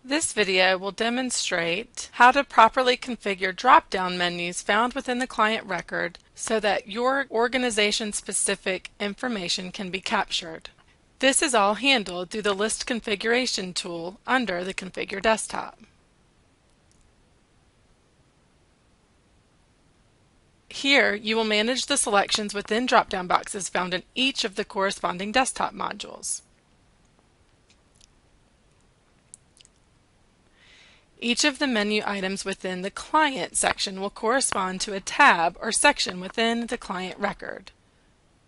This video will demonstrate how to properly configure drop-down menus found within the client record so that your organization-specific information can be captured. This is all handled through the List Configuration tool under the Configure desktop. Here, you will manage the selections within drop-down boxes found in each of the corresponding desktop modules. Each of the menu items within the Client section will correspond to a tab or section within the client record.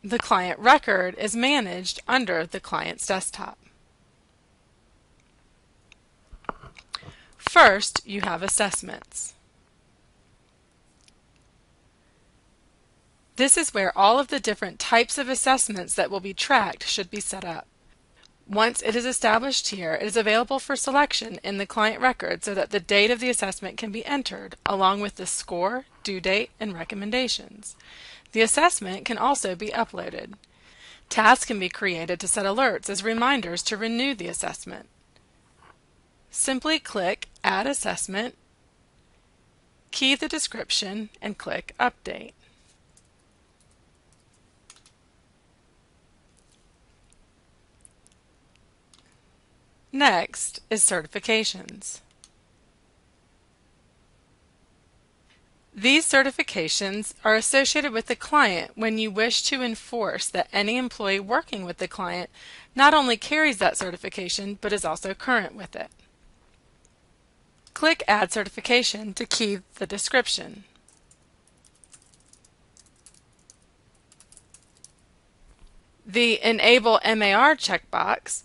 The client record is managed under the client's desktop. First, you have Assessments. This is where all of the different types of assessments that will be tracked should be set up. Once it is established here, it is available for selection in the client record so that the date of the assessment can be entered, along with the score, due date, and recommendations. The assessment can also be uploaded. Tasks can be created to set alerts as reminders to renew the assessment. Simply click Add Assessment, key the description, and click Update. Next is certifications. These certifications are associated with the client when you wish to enforce that any employee working with the client not only carries that certification, but is also current with it. Click Add Certification to key the description. The Enable MAR checkbox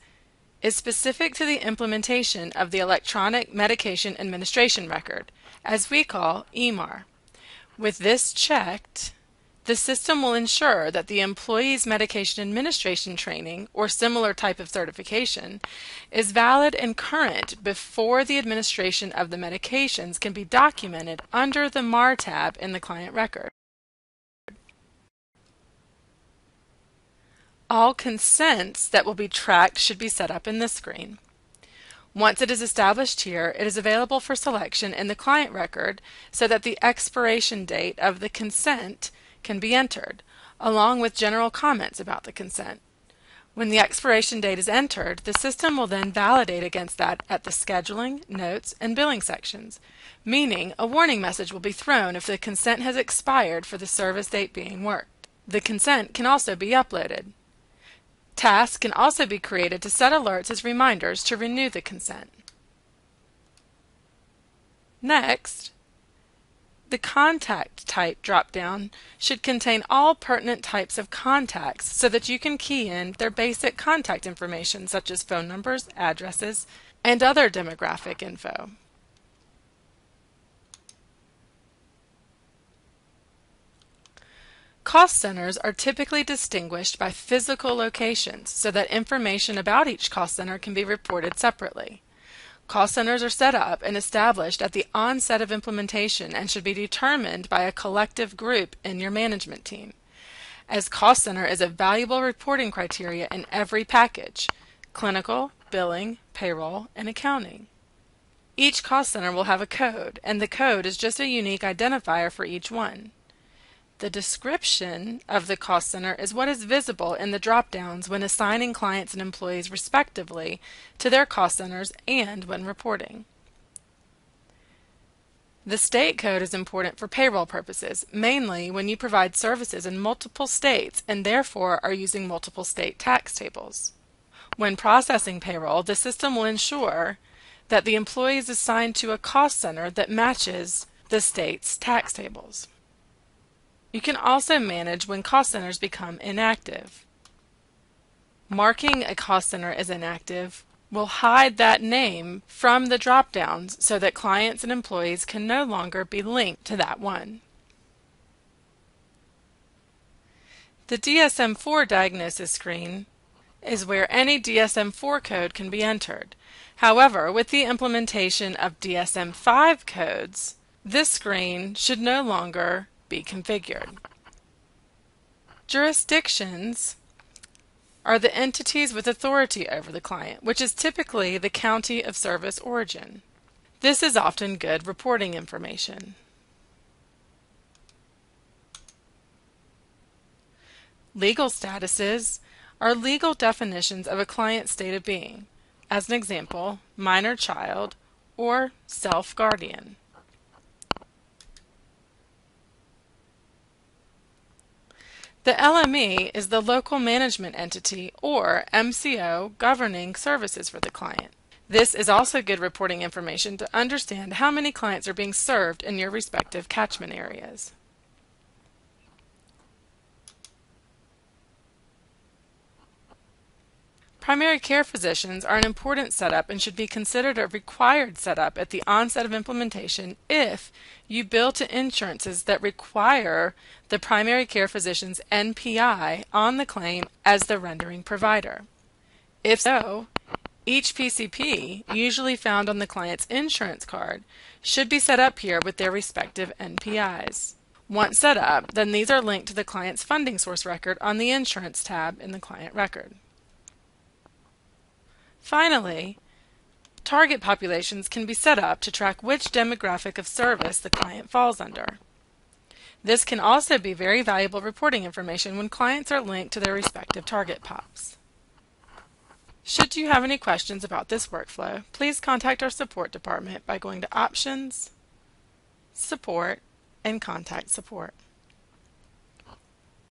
is specific to the implementation of the Electronic Medication Administration Record, as we call EMAR. With this checked, the system will ensure that the employee's medication administration training or similar type of certification is valid and current before the administration of the medications can be documented under the MAR tab in the client record. All consents that will be tracked should be set up in this screen. Once it is established here, it is available for selection in the client record so that the expiration date of the consent can be entered, along with general comments about the consent. When the expiration date is entered, the system will then validate against that at the scheduling, notes, and billing sections, meaning a warning message will be thrown if the consent has expired for the service date being worked. The consent can also be uploaded. Tasks can also be created to set alerts as reminders to renew the consent. Next, the Contact Type drop-down should contain all pertinent types of contacts so that you can key in their basic contact information such as phone numbers, addresses, and other demographic info. Cost centers are typically distinguished by physical locations so that information about each cost center can be reported separately. Cost centers are set up and established at the onset of implementation and should be determined by a collective group in your management team, as cost center is a valuable reporting criteria in every package: clinical, billing, payroll, and accounting. Each cost center will have a code, and the code is just a unique identifier for each one. The description of the cost center is what is visible in the drop-downs when assigning clients and employees respectively to their cost centers and when reporting. The state code is important for payroll purposes, mainly when you provide services in multiple states and therefore are using multiple state tax tables. When processing payroll, the system will ensure that the employee is assigned to a cost center that matches the state's tax tables. You can also manage when cost centers become inactive. Marking a cost center as inactive will hide that name from the drop-downs so that clients and employees can no longer be linked to that one. The DSM-4 diagnosis screen is where any DSM-4 code can be entered. However, with the implementation of DSM-5 codes, this screen should no longer be configured. Jurisdictions are the entities with authority over the client, which is typically the county of service origin. This is often good reporting information. Legal statuses are legal definitions of a client's state of being, as an example, minor child or self-guardian. The LME is the local management entity or MCO governing services for the client. This is also good reporting information to understand how many clients are being served in your respective catchment areas. Primary care physicians are an important setup and should be considered a required setup at the onset of implementation if you bill to insurances that require the primary care physician's NPI on the claim as the rendering provider. If so, each PCP, usually found on the client's insurance card, should be set up here with their respective NPIs. Once set up, then these are linked to the client's funding source record on the Insurance tab in the client record. Finally, target populations can be set up to track which demographic of service the client falls under. This can also be very valuable reporting information when clients are linked to their respective target pops. Should you have any questions about this workflow, please contact our support department by going to Options, Support, and Contact Support.